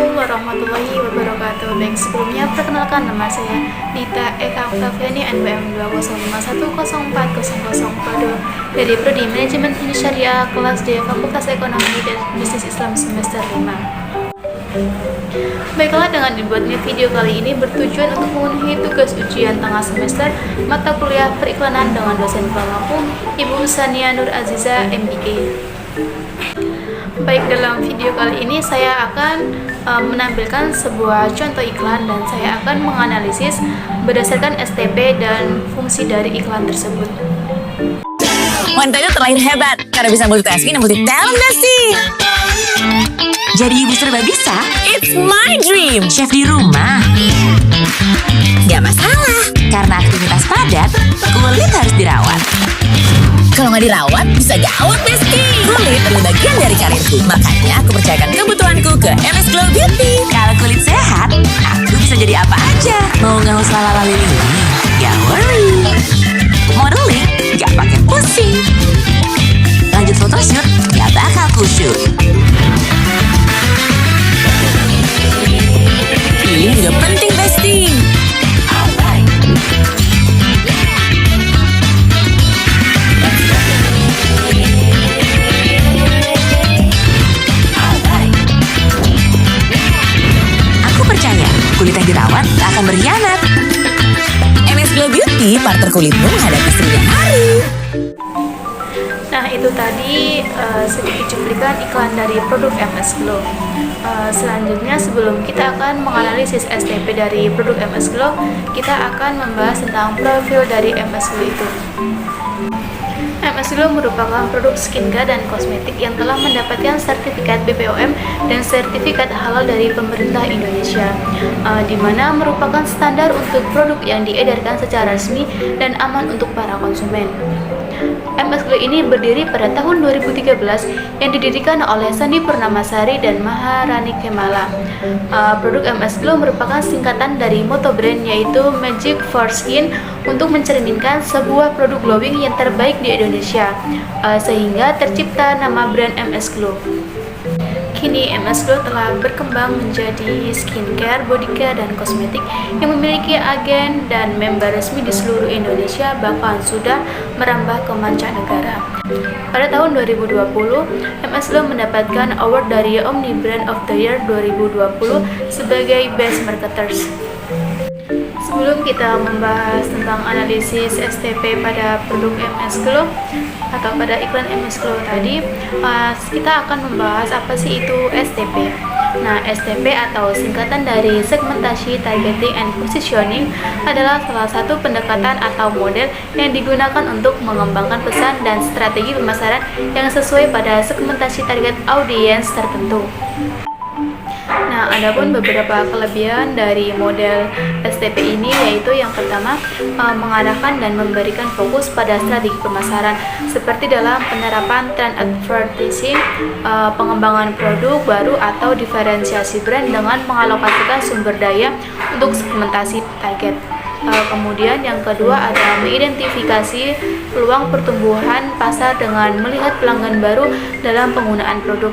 Assalamualaikum warahmatullahi wabarakatuh. Baik, sebelumnya perkenalkan, nama saya Dita Eka Oktaviani, NPM 205104040 kode dari Prodi Manajemen Syariah kelas D Fakultas Ekonomi dan Bisnis Islam semester 5. Baiklah, dengan dibuatnya video kali ini bertujuan untuk memenuhi tugas ujian tengah semester mata kuliah periklanan dengan dosen pemampu Ibu Sania Nur Aziza, MBA. Baik, dalam video kali ini saya akan menampilkan sebuah contoh iklan dan saya akan menganalisis berdasarkan STP dan fungsi dari iklan tersebut. Wanita itu terlahir hebat karena bisa multitasking dan multi-talent, Besti. Jadi ibu serba bisa? It's my dream. Chef di rumah? Gak masalah, karena aktivitas padat, kulit harus dirawat. Kalau nggak dirawat, bisa gawat, Besti. Kulit adalah bagian dari karirku. Makanya aku percayakan kebutuhanku ke MS Glow Beauty. Kalau kulit sehat, aku bisa jadi apa aja. Mau ngaus lalala lili? Gak worry. Modeling, gak pakai pusing. Lanjut photoshoot, gak bakal kusyuk. Ini juga penting, Besti. Aku percaya kulit yang dirawat tak akan berkhianat. MS Glow Beauty, partner kulitmu menghadapi serinya hari. Nah, itu tadi sedikit cuplikan iklan dari produk MS Glow. Selanjutnya, sebelum kita akan menganalisis STP dari produk MS Glow, kita akan membahas tentang profil dari MS Glow itu. MS Glow merupakan produk skincare dan kosmetik yang telah mendapatkan sertifikat BPOM dan sertifikat halal dari pemerintah Indonesia, di mana merupakan standar untuk produk yang diedarkan secara resmi dan aman untuk para konsumen. MS Glow ini berdiri pada tahun 2013 yang didirikan oleh Sandi Purnamasari dan Maharani Kemala. Produk MS Glow merupakan singkatan dari moto brand, yaitu Magic for Skin, untuk mencerminkan sebuah produk glowing yang terbaik di Indonesia, sehingga tercipta nama brand MS Glow. Kini MS Glow telah berkembang menjadi skincare, bodycare, dan kosmetik yang memiliki agen dan member resmi di seluruh Indonesia, bahkan sudah merambah ke mancanegara. Pada tahun 2020, MS Glow mendapatkan award dari Omni Brand of the Year 2020 sebagai Best Marketers. Sebelum kita membahas tentang analisis STP pada produk MS Glow atau pada iklan MS Glow tadi, kita akan membahas apa sih itu STP. Nah, STP atau singkatan dari Segmentasi, Targeting, and Positioning adalah salah satu pendekatan atau model yang digunakan untuk mengembangkan pesan dan strategi pemasaran yang sesuai pada segmentasi target audiens tertentu. Nah, adapun beberapa kelebihan dari model STP ini, yaitu yang pertama, mengarahkan dan memberikan fokus pada strategi pemasaran seperti dalam penerapan trend advertising, pengembangan produk baru atau diferensiasi brand dengan mengalokasikan sumber daya untuk segmentasi target. Kemudian yang kedua ada mengidentifikasi peluang pertumbuhan pasar dengan melihat pelanggan baru dalam penggunaan produk.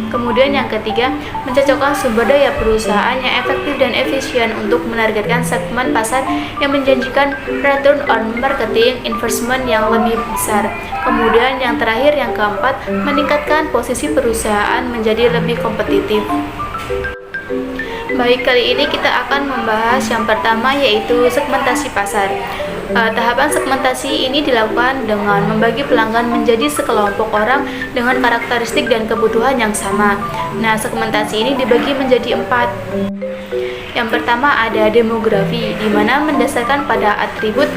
Kemudian yang ketiga, mencocokkan sumber daya perusahaan yang efektif dan efisien untuk menargetkan segmen pasar yang menjanjikan return on marketing investment yang lebih besar. Kemudian yang terakhir, yang keempat, meningkatkan posisi perusahaan menjadi lebih kompetitif. Baik, kali ini kita akan membahas yang pertama, yaitu segmentasi pasar. Tahapan segmentasi ini dilakukan dengan membagi pelanggan menjadi sekelompok orang dengan karakteristik dan kebutuhan yang sama. Nah, segmentasi ini dibagi menjadi 4. Yang pertama ada demografi, di mana mendasarkan pada atribut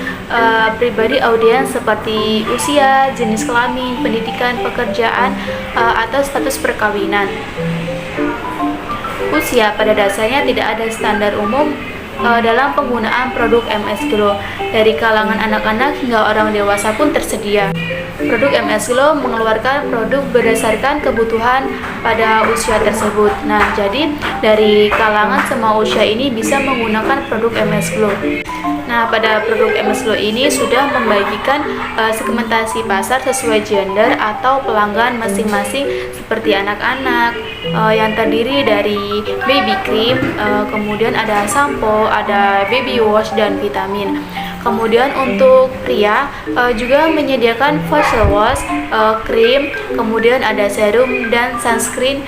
pribadi audiens seperti usia, jenis kelamin, pendidikan, pekerjaan, atau status perkawinan. Usia pada dasarnya tidak ada standar umum dalam penggunaan produk MS Glow. Dari kalangan anak-anak hingga orang dewasa pun tersedia. Produk MS Glow mengeluarkan produk berdasarkan kebutuhan pada usia tersebut. Nah, jadi dari kalangan semua usia ini bisa menggunakan produk MS Glow. Nah, pada produk MS Glow ini sudah membagikan segmentasi pasar sesuai gender atau pelanggan masing-masing, seperti anak-anak yang terdiri dari baby cream, kemudian ada sampo, ada baby wash dan vitamin. Kemudian untuk pria juga menyediakan facial wash, krim, kemudian ada serum dan sunscreen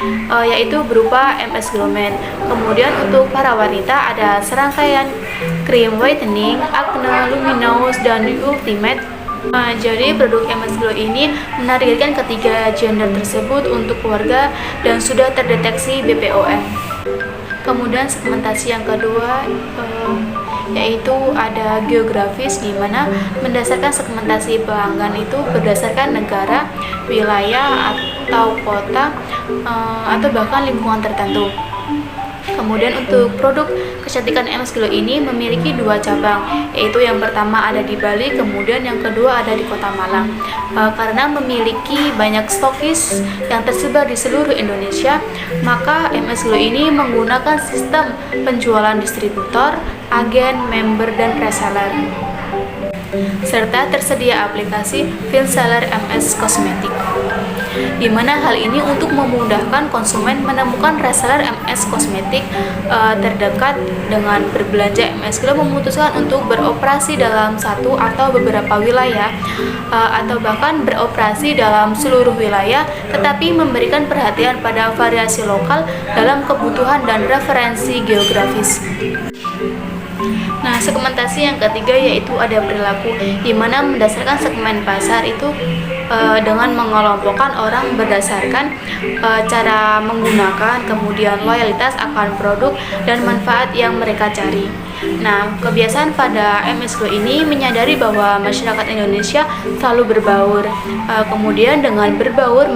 yaitu berupa MS Glow Man. Kemudian untuk para wanita ada serangkaian krim whitening, acne, luminous, dan ultimate. Jadi produk MS Glow ini menargetkan ketiga gender tersebut untuk keluarga dan sudah terdeteksi BPOM. Kemudian segmentasi yang kedua yaitu ada geografis, di mana berdasarkan segmentasi pelanggan itu berdasarkan negara, wilayah atau kota atau bahkan lingkungan tertentu. Kemudian untuk produk kecantikan MS Glow ini memiliki dua cabang, yaitu yang pertama ada di Bali, kemudian yang kedua ada di Kota Malang. Karena memiliki banyak stokis yang tersebar di seluruh Indonesia, maka MS Glow ini menggunakan sistem penjualan distributor, agen, member, dan reseller, serta tersedia aplikasi Finseller MS Kosmetik, di mana hal ini untuk memudahkan konsumen menemukan reseller MS Kosmetik terdekat. Dengan berbelanja, MS Glow memutuskan untuk beroperasi dalam satu atau beberapa wilayah atau bahkan beroperasi dalam seluruh wilayah, tetapi memberikan perhatian pada variasi lokal dalam kebutuhan dan referensi geografis. Nah, segmentasi yang ketiga yaitu ada perilaku, di mana berdasarkan segmen pasar itu dengan mengelompokkan orang berdasarkan cara menggunakan, kemudian loyalitas akan produk dan manfaat yang mereka cari. Nah, kebiasaan pada MS Glow ini menyadari bahwa masyarakat Indonesia selalu berbaur. Kemudian dengan berbaur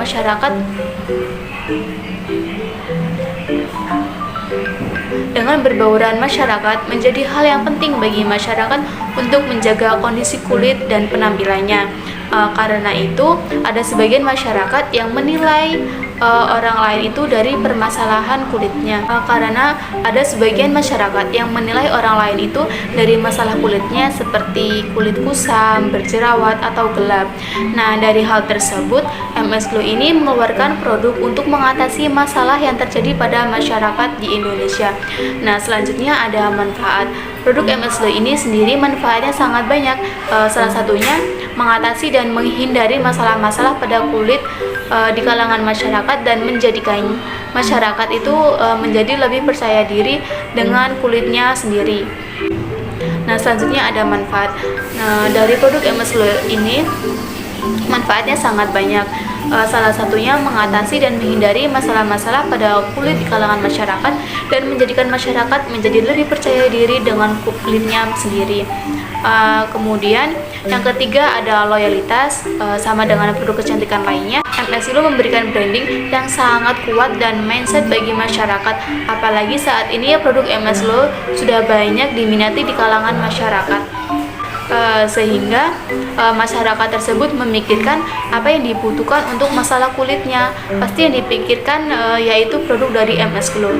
dengan berbauran masyarakat menjadi hal yang penting bagi masyarakat untuk menjaga kondisi kulit dan penampilannya. Karena itu, ada sebagian masyarakat yang menilai orang lain itu dari permasalahan kulitnya. Karena ada sebagian masyarakat yang menilai orang lain itu dari masalah kulitnya, seperti kulit kusam, berjerawat, atau gelap. Nah, dari hal tersebut, MS Glow ini mengeluarkan produk untuk mengatasi masalah yang terjadi pada masyarakat di Indonesia. Nah, selanjutnya ada manfaat. Produk MS Glow ini sendiri manfaatnya sangat banyak. Salah satunya mengatasi dan menghindari masalah-masalah pada kulit di kalangan masyarakat dan menjadikan masyarakat itu menjadi lebih percaya diri dengan kulitnya sendiri. Nah, selanjutnya ada manfaat. Nah, dari produk MS Glow ini manfaatnya sangat banyak. Salah satunya mengatasi dan menghindari masalah-masalah pada kulit di kalangan masyarakat dan menjadikan masyarakat menjadi lebih percaya diri dengan kulitnya sendiri. Kemudian yang ketiga ada loyalitas. Sama dengan produk kecantikan lainnya, MS Glow memberikan branding yang sangat kuat dan mindset bagi masyarakat. Apalagi saat ini produk MS Glow sudah banyak diminati di kalangan masyarakat. Sehingga masyarakat tersebut memikirkan apa yang dibutuhkan untuk masalah kulitnya. Pasti yang dipikirkan yaitu produk dari MS Glow.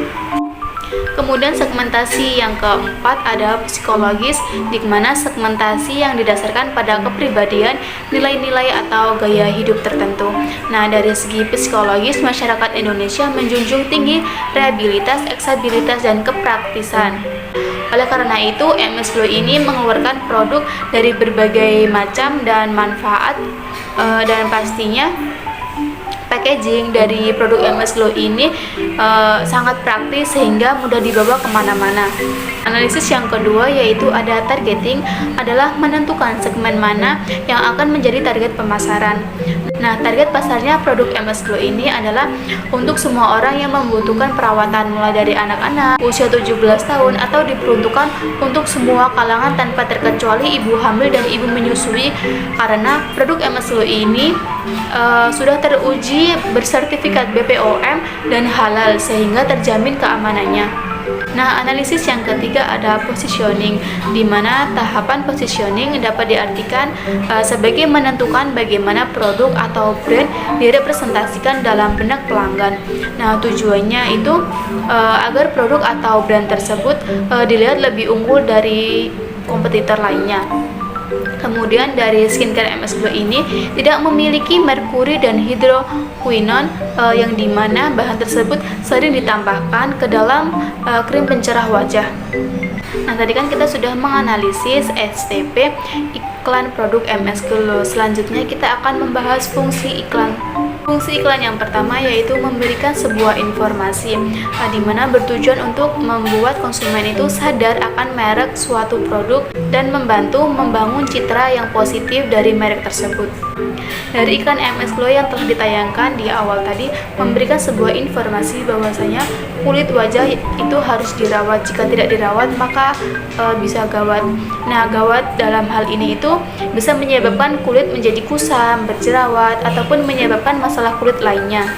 Kemudian segmentasi yang keempat ada psikologis, di mana segmentasi yang didasarkan pada kepribadian, nilai-nilai atau gaya hidup tertentu. Nah, dari segi psikologis, masyarakat Indonesia menjunjung tinggi reliabilitas, eksabilitas, dan kepraktisan. Oleh karena itu, MS Glow ini mengeluarkan produk dari berbagai macam dan manfaat, dan pastinya packaging dari produk MS Glow ini sangat praktis sehingga mudah dibawa kemana-mana. Analisis yang kedua yaitu ada targeting, adalah menentukan segmen mana yang akan menjadi target pemasaran. Nah, target pasarnya produk MS Glow ini adalah untuk semua orang yang membutuhkan perawatan, mulai dari anak-anak usia 17 tahun atau diperuntukkan untuk semua kalangan tanpa terkecuali ibu hamil dan ibu menyusui, karena produk MS Glow ini sudah teruji bersertifikat BPOM dan halal sehingga terjamin keamanannya. Nah, analisis yang ketiga ada positioning, di mana tahapan positioning dapat diartikan sebagai menentukan bagaimana produk atau brand direpresentasikan dalam benak pelanggan. Nah, tujuannya itu agar produk atau brand tersebut dilihat lebih unggul dari kompetitor lainnya. Kemudian dari skincare MS Glow ini tidak memiliki merkuri dan hidroquinone yang dimana bahan tersebut sering ditambahkan ke dalam krim pencerah wajah. Nah, tadi kan kita sudah menganalisis STP iklan produk MS Glow. Selanjutnya kita akan membahas fungsi iklan. Fungsi iklan yang pertama yaitu memberikan sebuah informasi di mana bertujuan untuk membuat konsumen itu sadar akan merek suatu produk dan membantu membangun citra yang positif dari merek tersebut. Dari iklan MS Glow yang telah ditayangkan di awal tadi memberikan sebuah informasi bahwasanya kulit wajah itu harus dirawat. Jika tidak dirawat maka bisa gawat. Nah, gawat dalam hal ini itu bisa menyebabkan kulit menjadi kusam, berjerawat, ataupun menyebabkan masalah kulit lainnya.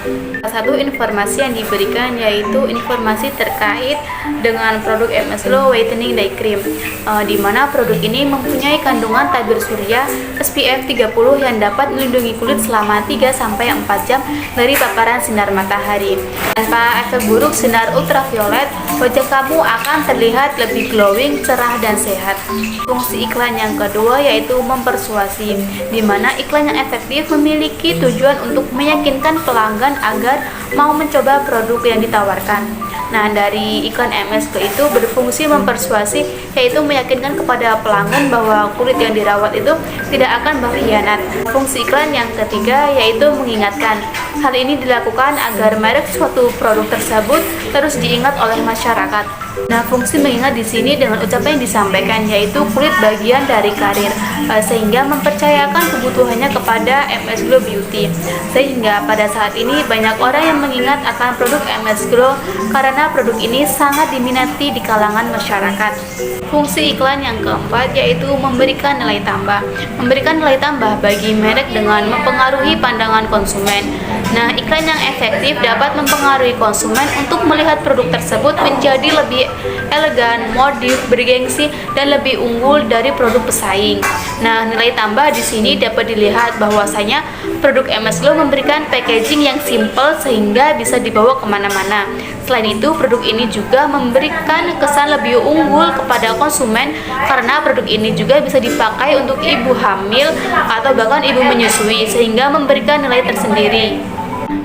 Salah satu informasi yang diberikan yaitu informasi terkait dengan produk MS Glow Whitening Day Cream, di mana produk ini mempunyai kandungan tabir surya SPF 30 yang dapat melindungi kulit selama 3-4 jam dari paparan sinar matahari. Tanpa efek buruk sinar ultraviolet, wajah kamu akan terlihat lebih glowing, cerah, dan sehat. Fungsi iklan yang kedua yaitu mempersuasi, di mana iklan yang efektif memiliki tujuan untuk meyakinkan pelanggan agar mau mencoba produk yang ditawarkan. Nah, dari iklan MS Glow itu berfungsi mempersuasi, yaitu meyakinkan kepada pelanggan bahwa kulit yang dirawat itu tidak akan berkhianat. Fungsi iklan yang ketiga yaitu mengingatkan. Hal ini dilakukan agar merek suatu produk tersebut terus diingat oleh masyarakat. Nah, fungsi mengingat di sini dengan ucapan yang disampaikan yaitu kulit bagian dari karir, sehingga mempercayakan kebutuhannya kepada MS Glow Beauty. Sehingga pada saat ini banyak orang yang mengingat akan produk MS Glow karena produk ini sangat diminati di kalangan masyarakat. Fungsi iklan yang keempat yaitu memberikan nilai tambah. Memberikan nilai tambah bagi merek dengan mempengaruhi pandangan konsumen. Nah, iklan yang efektif dapat mempengaruhi konsumen untuk melihat produk tersebut menjadi lebih elegan, modif, bergengsi, dan lebih unggul dari produk pesaing. Nah, nilai tambah di sini dapat dilihat bahwasanya produk MS Glow memberikan packaging yang simple sehingga bisa dibawa kemana-mana. Selain itu, produk ini juga memberikan kesan lebih unggul kepada konsumen karena produk ini juga bisa dipakai untuk ibu hamil atau bahkan ibu menyusui sehingga memberikan nilai tersendiri.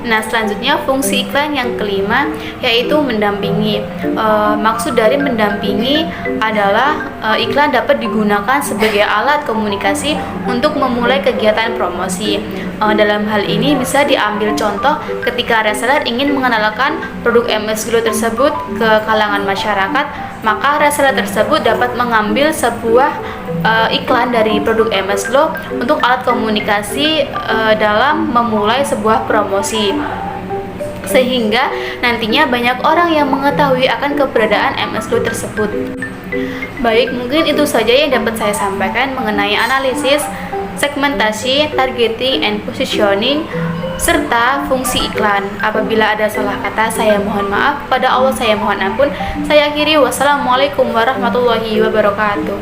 Nah, selanjutnya fungsi iklan yang kelima yaitu mendampingi. Maksud dari mendampingi adalah iklan dapat digunakan sebagai alat komunikasi untuk memulai kegiatan promosi. Dalam hal ini bisa diambil contoh ketika reseller ingin mengenalkan produk MS Glow tersebut ke kalangan masyarakat, maka reseller tersebut dapat mengambil sebuah iklan dari produk MS Glow untuk alat komunikasi dalam memulai sebuah promosi, sehingga nantinya banyak orang yang mengetahui akan keberadaan MS Glow tersebut. Baik, mungkin itu saja yang dapat saya sampaikan mengenai analisis, segmentasi, targeting, and positioning, serta fungsi iklan. Apabila ada salah kata, saya mohon maaf. Pada Allah saya mohon ampun. Saya akhiri, wassalamualaikum warahmatullahi wabarakatuh.